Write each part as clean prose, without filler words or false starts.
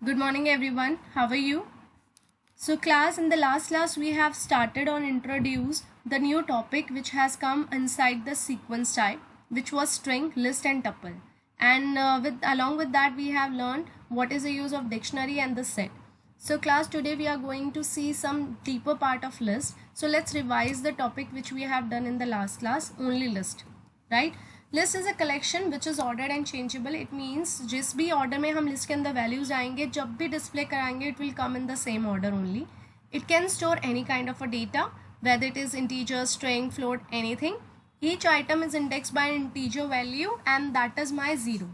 Good morning everyone. How are you? So class, in the last class we have started on introduce the new topic which has come inside the sequence type, which was string, list and tuple. And along with that we have learned what is the use of dictionary and the set. So class, today we are going to see some deeper part of list. So let's revise the topic which we have done in the last class, only list, right? List is a collection which is ordered and changeable. It means जिस भी order में हम list के अंदर values आएंगे, जब भी display कराएंगे, it will come in the same order only. It can store any kind of a data, whether it is integer, string, float, anything. Each item is indexed by an integer value and that is my 0.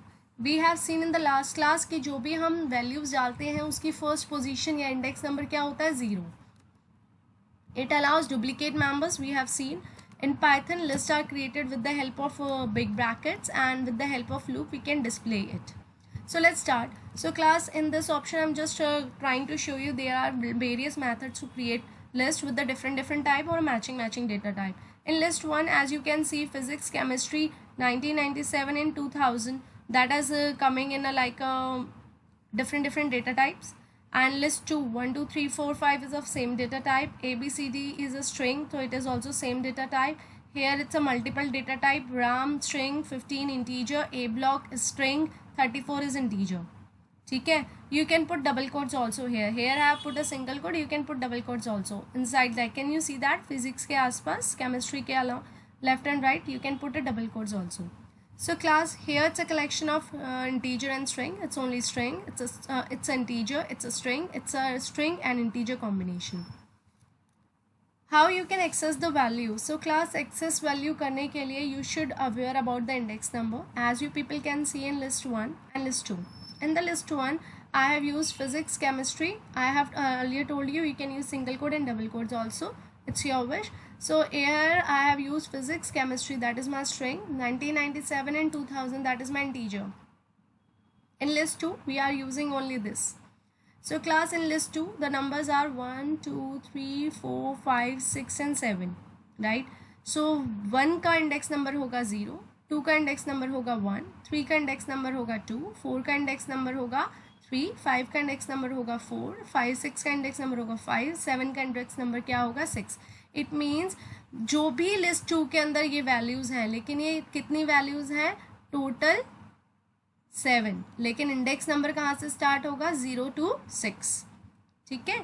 We have seen in the last class कि जो भी हम values डालते हैं उसकी first position या index number क्या होता है? 0. It allows duplicate members. We have seen in Python lists are created with the help of big brackets, and with the help of loop we can display it. So let's start. So class, in this option I'm just trying to show you there are various methods to create list with the different type or matching data type. In list 1, as you can see, physics, chemistry, 1997 and 2000, that is coming in a different data types. And list 2, 1 2 3 4 5 is of same data type. A B C D is a string, so it is also same data type. Here it's a multiple data type. RAM string, 15 integer. A block is string, 34 is integer. ठीक है. You can put double quotes also here. Here I have put a single quote. You can put double quotes also inside that. Can you see that? Physics के आसपास, chemistry के along left and right, you can put a double quotes also. So class, here it's a collection of integer and string. It's only string. It's an integer. It's a string. It's a string and integer combination. How you can access the value? So class, access value करने के लिए you should aware about the index number, as you people can see in list 1 and list 2. In the list 1, I have used physics, chemistry. I have earlier told you you can use single quote and double quotes also. It's your wish. So here I have used physics, chemistry, that is my string, 1997 and 2000, that is my integer. In list 2 we are using only this. So class, in list 2 the numbers are 1 2 3 4 5 6 and 7, right? So 1 का index number होगा 0, 2 का index number होगा 1, 3 का index number होगा 2, 4 का index number होगा 3, 5 का index number होगा 4, 5 6 का index number होगा 5, 7 का index number क्या होगा 6. इट मीन्स जो भी लिस्ट 2 के अंदर ये वैल्यूज़ हैं, लेकिन ये कितनी वैल्यूज़ हैं? टोटल 7, लेकिन इंडेक्स नंबर कहाँ से स्टार्ट होगा? 0 to 6. ठीक है.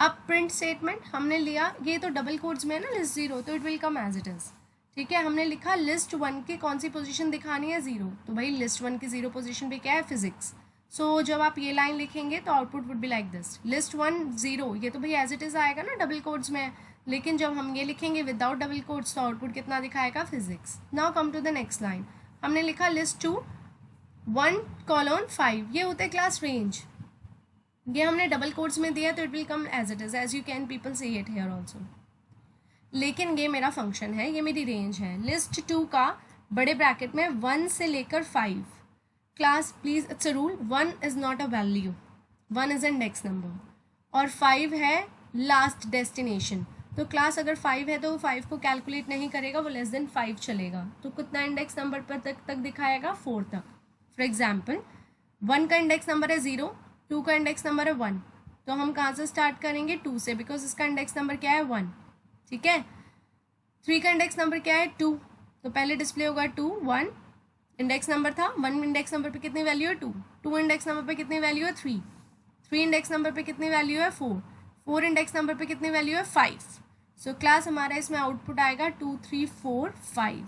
अब प्रिंट स्टेटमेंट हमने लिया, ये तो डबल कोड्स में है ना लिस्ट 0, तो it will come as it is. ठीक है. हमने लिखा लिस्ट 1 की कौन सी पोजीशन दिखानी है? 0. तो भाई लिस्ट 1 की 0 पोजीशन पे क्या है? फिजिक्स. सो जब आप ये लाइन लिखेंगे तो output would be like this, list 1 0. ये तो भाई एज इट इज़ आएगा ना डबल कोड्स में, लेकिन जब हम ये लिखेंगे विदाउट डबल कोट्स तो आउटपुट कितना दिखाएगा? Physics. Now come to the next line. हमने लिखा लिस्ट 2 1:5, ये होता है क्लास रेंज. ये हमने डबल कोट्स में दिया तो it will come as it is, as you can people say it here also. लेकिन ये मेरा फंक्शन है, ये मेरी रेंज है. लिस्ट 2 का बड़े ब्रैकेट में 1 से लेकर 5. Class please, it's a rule, 1 is not a value, 1 is index number, और 5 है लास्ट डेस्टिनेशन. तो क्लास अगर 5 है तो वो 5 को कैलकुलेट नहीं करेगा, वो लेस देन 5 चलेगा. तो कितना इंडेक्स नंबर पर तक दिखाएगा? 4 तक. फॉर एग्जाम्पल 1 का इंडेक्स नंबर है 0, 2 का इंडेक्स नंबर है 1, तो हम कहाँ से स्टार्ट करेंगे? 2 से, बिकॉज इसका इंडेक्स नंबर क्या है? 1. ठीक है. 3 का इंडेक्स नंबर क्या है? 2, तो पहले डिस्प्ले होगा 2. 1 इंडेक्स नंबर था, 1 इंडेक्स नंबर पे कितनी वैल्यू है? 2. 2 इंडेक्स नंबर पे कितनी वैल्यू है? 3. 3 इंडेक्स नंबर पे कितनी वैल्यू है? 4. 4 इंडेक्स नंबर पे कितनी वैल्यू है? 5. सो क्लास हमारा इसमें आउटपुट आएगा 2 3 4 5.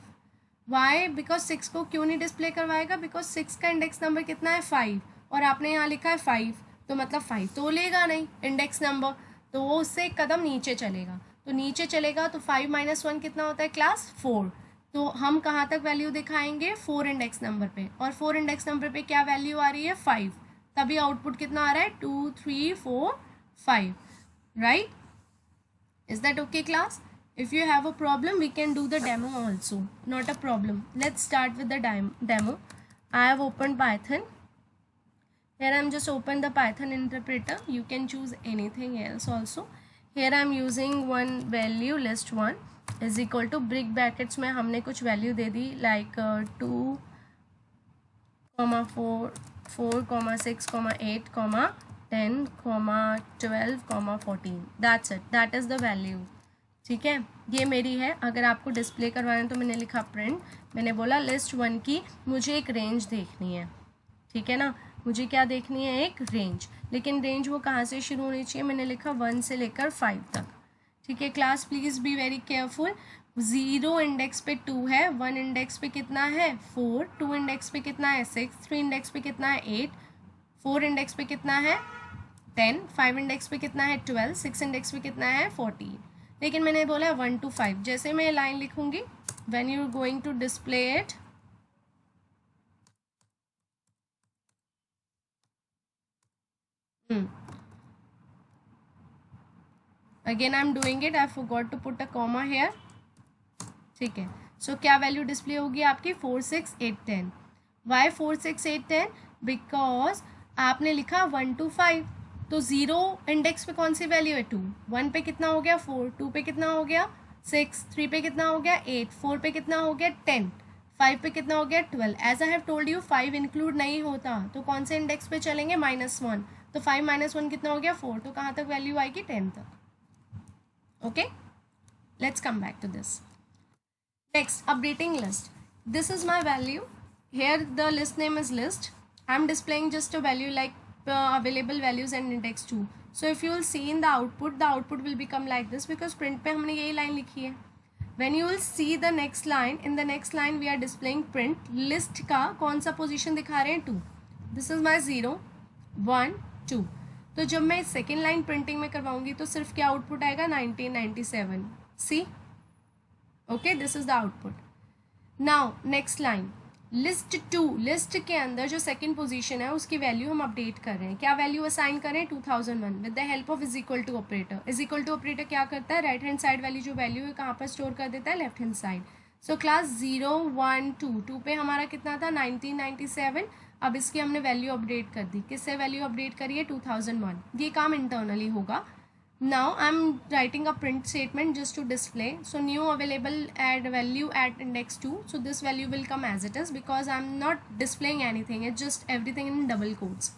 वाई? बिकॉज 6 को क्यों नहीं डिस्प्ले करवाएगा? बिकॉज 6 का इंडेक्स नंबर कितना है? 5, और आपने यहाँ लिखा है 5, तो मतलब 5 तो लेगा नहीं इंडेक्स नंबर, तो वो उससे एक कदम नीचे चलेगा. तो नीचे चलेगा तो 5 - 1 कितना होता है? क्लास 4. तो हम कहाँ तक वैल्यू दिखाएंगे? 4 इंडेक्स नंबर पे, और 4 इंडेक्स नंबर पे क्या वैल्यू आ रही है? 5. तभी आउटपुट कितना आ रहा है? 2 3 4 5, right? Is that okay class? If you have a problem we can do the demo also, not a problem. Let's start with the demo. I have opened Python. Here I am just open the Python interpreter. You can choose anything else also. Here I am using one value, list 1 is equal to brick brackets में हमने कुछ value they the like 2, 4, 4, 6, 8, 10, 12, 14. That's it, that is the value. ठीक है, ये मेरी है. अगर आपको डिस्प्ले करवाना है तो मैंने लिखा प्रिंट. मैंने बोला लिस्ट 1 की मुझे एक रेंज देखनी है. ठीक है ना, मुझे क्या देखनी है, एक रेंज. लेकिन रेंज वो कहाँ से शुरू होनी चाहिए, मैंने लिखा 1 से लेकर 5 तक. ठीक है class, please be very careful. 0 index पे 2 है, 1 इंडेक्स पे कितना है 4, 2 इंडेक्स पे कितना है 6, 3 इंडेक्स पे कितना है 8, 4 इंडेक्स पे कितना है 10, 5 इंडेक्स पे कितना है 12, 6 इंडेक्स पे कितना है 14. लेकिन मैंने बोला 1 to 5. जैसे मैं लाइन लिखूंगी, when you are going to display it, again I am doing it, I forgot to put a comma here. ठीक है, सो क्या वैल्यू डिस्प्ले होगी आपकी 4, 6, 8, 10. वाई 4, 6, 8, 10? बिकॉज आपने लिखा 1 to 5. तो 0 इंडेक्स पे कौन सी वैल्यू है 2, 1 पे कितना हो गया 4, 2 पे कितना हो गया 6, 3 पे कितना हो गया 8, 4 पे कितना हो गया 10, 5 पे कितना हो गया 12. As I have told you 5 include नहीं होता, तो कौन से इंडेक्स पे चलेंगे -1. तो 5 - 1 कितना हो गया 4. तो कहाँ तक वैल्यू आएगी 10 तक. Okay, let's come back to this. Next, updating list. This is my value. Here the list name is list. I am displaying just a value like available values and index 2. So if you will see in the output will become like this because print पे हमने यही line लिखी है. When you will see the next line, in the next line we are displaying print list का कौन सा position दिखा रहे हैं 2. This is my 0, 1, 2. तो जब मैं सेकेंड लाइन प्रिंटिंग में करवाऊंगी तो सिर्फ क्या आउटपुट आएगा 1997. See, okay, this is the output. Now next line, list 2. List के अंदर जो सेकंड पोजीशन है उसकी वैल्यू हम अपडेट कर रहे हैं. क्या वैल्यू असाइन करें 2001 with the help of is equal to operator. Is equal to operator क्या करता है, राइट हैंड साइड वाली जो वैल्यू है कहाँ पर स्टोर कर देता है, left hand side. So class 0, 1, 2 पे हमारा कितना था 1997. अब इसकी हमने वैल्यू अपडेट कर दी. किससे वैल्यू अपडेट करिए 2001. ये काम इंटरनली होगा. Now I'm writing a print statement just to display. So new available add value at index 2. So this value will come as it is because I'm not displaying anything. It's just everything in double quotes.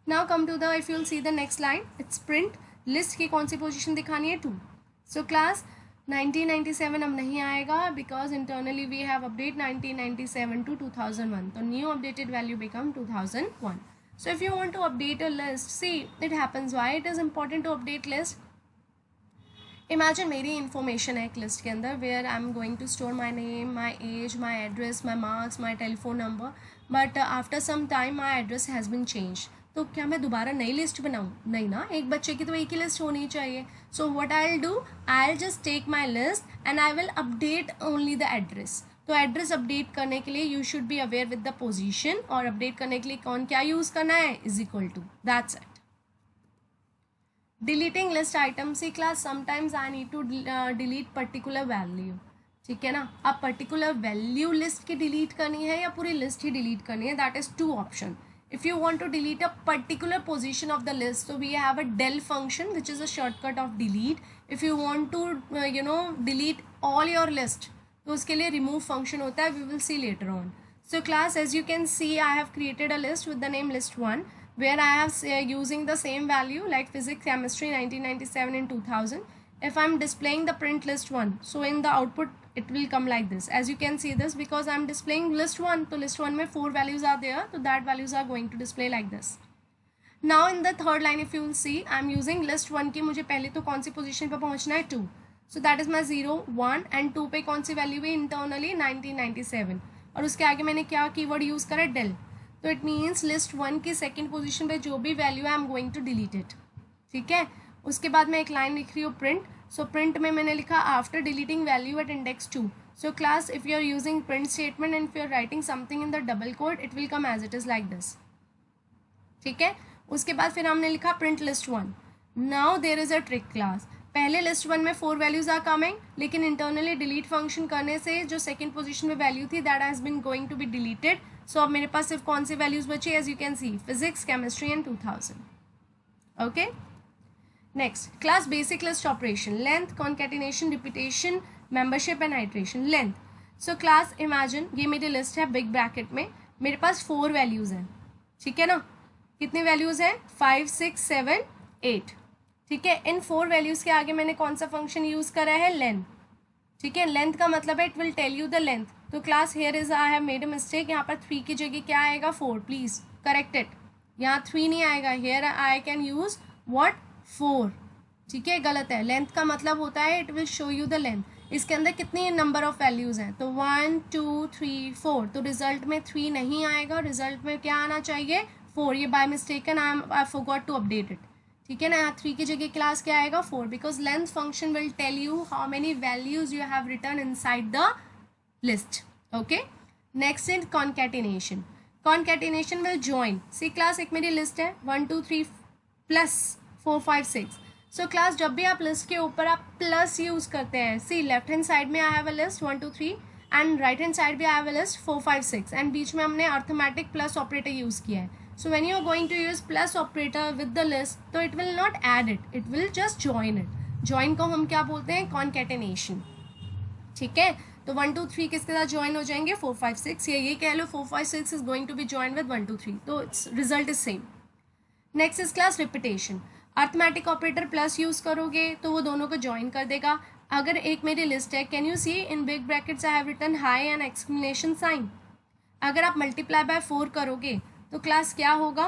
Now come to the, if you'll see the next line, it's print list की कौन सी position दिखानी है 2. So class 1997 अब नहीं आएगा because internally we have update 1997 to 2001. तो new updated value become 2001. So if you want to update a list, see it happens. Why it is important to update list? Imagine मेरी information है एक list के अंदर where I am going to store my name, my age, my address, my marks, my telephone number. But after some time my address has been changed. तो क्या मैं दोबारा नई लिस्ट बनाऊँ? नहीं ना, एक बच्चे की तो एक ही लिस्ट होनी चाहिए. So what I'll do, I'll just take my list and I will update only the address. तो एड्रेस अपडेट करने के लिए you should be aware with the position, और अपडेट करने के लिए कौन क्या यूज करना है, is equal to. That's it. Deleting list item. See class, sometimes I need to delete particular value. ठीक है ना, अब पर्टिकुलर वैल्यू लिस्ट की डिलीट करनी है या पूरी लिस्ट ही डिलीट करनी है, that is 2 option. If you want to delete a particular position of the list, so we have a del function which is a shortcut of delete. If you want to delete all your list, तो उसके लिए remove function होता है, we will see later on. So class, as you can see, I have created a list with the name list1 where I have using the same value like physics, chemistry 1997 and 2000. If I am displaying the print list1, so in the output it will come like this. As you can see this, because I am displaying list1, तो list1 में 4 values are there, so that values are going to display like this. Now in the third line, if you will see, I am using list1 की मुझे पहले तो कौन सी position पे पहुँचना है 2. So that is my 0, 1 and 2 पे कौन सी वैल्यू है इंटरनली 1997, और उसके आगे मैंने क्या कीवर्ड यूज़ करा, डेल. तो इट मीन्स लिस्ट 1 की सेकंड पोजीशन पे जो भी वैल्यू है I am going to delete it. ठीक है, उसके बाद मैं एक लाइन लिख रही हूँ प्रिंट. सो प्रिंट में मैंने लिखा after deleting value at index 2. So class, if you are using print statement and if you are writing something in the double quote, it will come as it is like this. ठीक है, उसके बाद फिर हमने लिखा print list 1. Now there is a trick class. पहले list 1 में 4 values are coming, लेकिन इंटरनली डिलीट फंक्शन करने से जो सेकंड पोजीशन में वैल्यू थी that has been going to be deleted. So अब मेरे पास सिर्फ कौन सी वैल्यूज बची, as you can see physics, chemistry and 2000. Okay, next class basic list operation. Length, concatenation, repetition, membership and iteration. Length. So class imagine ये मेरी list है बिग ब्रैकेट में, मेरे पास 4 वैल्यूज हैं. ठीक है ना, कितनी वैल्यूज़ हैं, 5 6 7 8। ठीक है, इन 4 वैल्यूज़ के आगे मैंने कौन सा फंक्शन यूज़ करा है, लेंथ। ठीक है, लेंथ का मतलब है it will tell you the length. तो class here is I have made a mistake, यहाँ पर 3 की जगह क्या आएगा, 4। प्लीज़ करेक्ट इट, यहाँ 3 नहीं आएगा, here I can use what, 4। ठीक है, गलत है। लेंथ का मतलब होता है it will show you the length. इसके अंदर कितनी नंबर ऑफ वैल्यूज़ हैं, तो 1 2 3 4, तो रिजल्ट में 3 नहीं आएगा, रिजल्ट में क्या आना चाहिए, 4। ये by mistaken I forgot to update it. ठीक है ना, यहाँ 3 की जगह क्लास क्या आएगा, 4, because length function will tell you how many values you have return inside the list. Okay, next is concatenation. Concatenation will join, see class एक मेरी लिस्ट है 1 2 3 प्लस 4 5 6। सो क्लास जब भी आप लिस्ट के ऊपर आप प्लस यूज़ करते हैं, सी लेफ्ट हैंड साइड में I have a list 1 2 3 and right hand side भी I have a list 4 5 6 and बीच में हमने अर्थमेटिक प्लस ऑपरेटर यूज़ किया है। So when you are going to use plus operator with the list, तो it will not add it, it will just join it. Join को हम क्या बोलते हैं, concatenation। ठीक है, तो 1 2 3 किसके साथ ज्वाइन हो जाएंगे, 4 5 6, या ये कह लो 4 5 6 is going to be joined with 1 2 3, तो result is same। Next is class repetition. Arithmetic operator plus use करोगे तो वो दोनों को ज्वाइन कर देगा। अगर एक मेरी लिस्ट है, can you see in big brackets I have written hi and exclamation sign. अगर आप मल्टीप्लाई बाय 4 करोगे तो क्लास क्या होगा,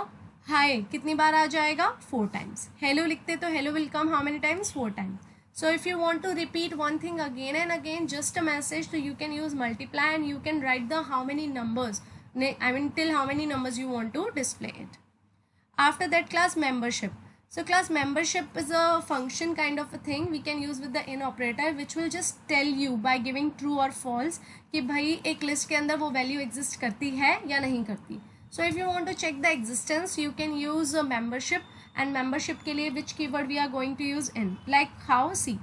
हाई कितनी बार आ जाएगा, 4 टाइम्स। हेलो लिखते तो hello will come how many times, 4 times. So if you want to repeat one thing again and again, just a message, so you can use multiply and you can write the how many numbers, I mean till how many numbers you want to display it. After that class membership. So class membership is a function kind of a thing we can use with the in operator which will just tell you by giving true or false कि भाई एक list के अंदर वो value exist करती है या नहीं करती। So if you want to check the existence, you can use a membership, and membership के लिए which keyword we are going to use in, like how, see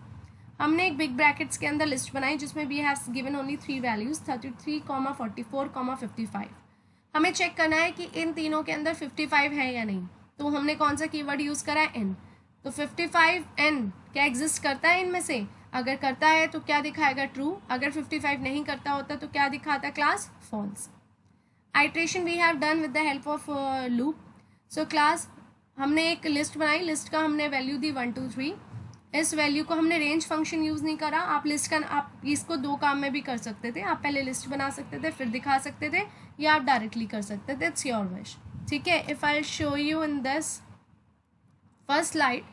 हमने एक big brackets के अंदर list बनाई जिसमें we have given only 3 values 33, 44, 55। हमें check करना है कि इन तीनों के अंदर 55 है या नहीं, तो हमने कौन सा कीवर्ड यूज़ करा है, n। तो 55 n क्या एग्जिस्ट करता है इनमें से, अगर करता है तो क्या दिखाएगा, ट्रू। अगर 55 नहीं करता होता तो क्या दिखाता, class false. Iteration we have done with the help of loop. So class हमने एक लिस्ट बनाई, लिस्ट का हमने वैल्यू दी 1 2 3। इस वैल्यू को हमने रेंज फंक्शन यूज़ नहीं करा। आप लिस्ट का, आप इसको 2 काम में भी कर सकते थे, आप पहले लिस्ट बना सकते थे फिर दिखा सकते थे, या आप डायरेक्टली कर सकते थे, इट्स योर विश। ठीक है, if I show you in this first slide,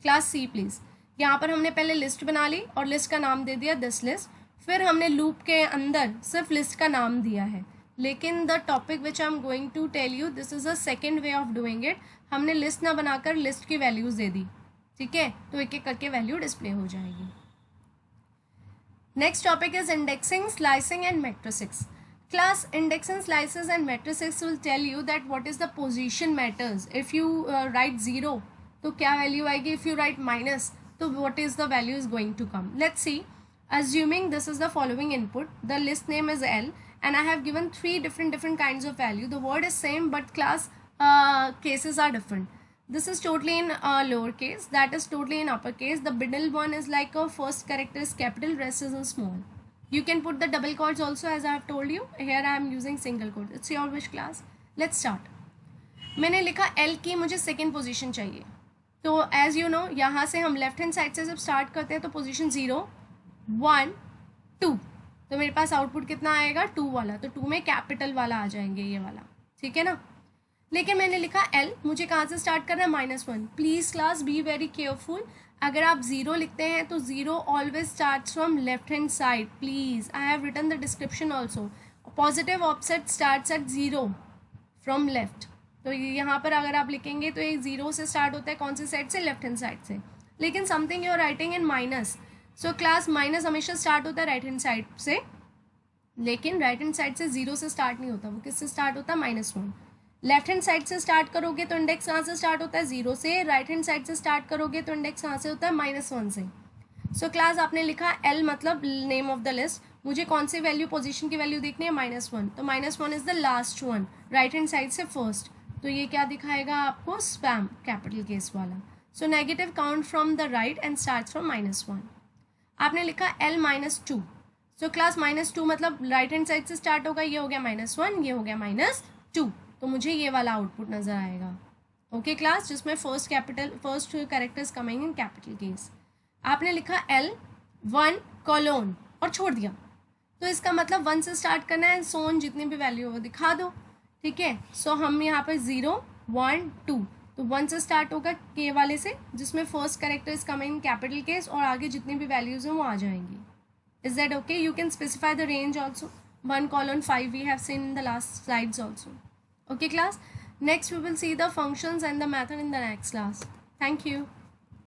class see please. यहाँ पर हमने पहले लिस्ट बना ली और लिस्ट का नाम दे दिया दिस लिस्ट, फिर हमने लूप के अंदर सिर्फ लिस्ट का नाम दिया है। लेकिन the topic which I am going to tell you, this is a second way of doing it. हमने लिस्ट ना बनाकर लिस्ट की वैल्यूज़ दे दी। ठीक है, तो एक एक करके वैल्यू डिस्प्ले हो जाएगी। Next topic is indexing, slicing and matrices. Class indexing, slices and matrices will tell you that what is the position matters. If you write 0 तो क्या value आएगी, if you write minus तो what is the value is going to come. Let's see, assuming this is the following input, the list name is L and I have given 3 different kinds of value. The word is same but class cases are different. This is totally in lowercase, that is totally in uppercase. The middle one is like a first character is capital, rest is in small. You can put the double quotes also as I have told you. Here I am using single quote. It's your wish class. Let's start. मैंने लिखा L की मुझे second position चाहिए, तो as you know यहाँ से हम left hand side से जब स्टार्ट करते हैं तो पोजीशन 0 1 2, तो मेरे पास आउटपुट कितना आएगा, 2 वाला, तो 2 में कैपिटल वाला आ जाएंगे ये वाला। ठीक है ना, लेकिन मैंने लिखा L, मुझे कहाँ से स्टार्ट करना है, -1। Please class be very careful, अगर आप 0 लिखते हैं तो 0 always starts from left hand side. Please, I have written the description also, positive offset starts at 0 from left. तो यहाँ पर अगर आप लिखेंगे तो ये 0 से स्टार्ट होता है, कौन सी साइड से, लेफ्ट हैंड साइड से। लेकिन something you are writing in minus, so class minus हमेशा स्टार्ट होता है राइट हैंड साइड से, लेकिन राइट हैंड साइड से 0 से स्टार्ट नहीं होता, वो किससे स्टार्ट होता है, -1। लेफ्ट हैंड साइड से स्टार्ट करोगे तो इंडेक्स कहाँ से स्टार्ट होता है, 0 से। राइट हैंड साइड से स्टार्ट करोगे तो इंडेक्स कहाँ से होता है, -1 से। सो क्लास आपने लिखा L मतलब नेम ऑफ द लिस्ट, मुझे कौन सी वैल्यू, पोजीशन की वैल्यू देखनी है, -1, तो -1 is the last one, right hand side से फर्स्ट, तो ये क्या दिखाएगा आपको, स्पैम, कैपिटल केस वाला। So negative count from the right and start from -1। आपने लिखा L -2, सो क्लास -2 मतलब राइट हैंड साइड से स्टार्ट होगा, ये हो गया -1, ये हो गया -2, तो मुझे ये वाला आउटपुट नज़र आएगा। ओके क्लास, जिसमें first characters coming in capital case. आपने लिखा L1 कोलोन और छोड़ दिया, तो इसका मतलब 1 से स्टार्ट करना है, सोन जितनी भी वैल्यू हो वो दिखा दो, ठीक है। सो हम यहाँ पर 0 1 2, तो 1 से स्टार्ट होगा के वाले से, जिसमें first character is coming in capital case, और आगे जितनी भी वैल्यूज हैं वो आ जाएंगी। Is that okay? You can specify the range also. 1 colon 5 we have seen in the last slides also. Okay class, next we will see the functions and the method in the next class. Thank you.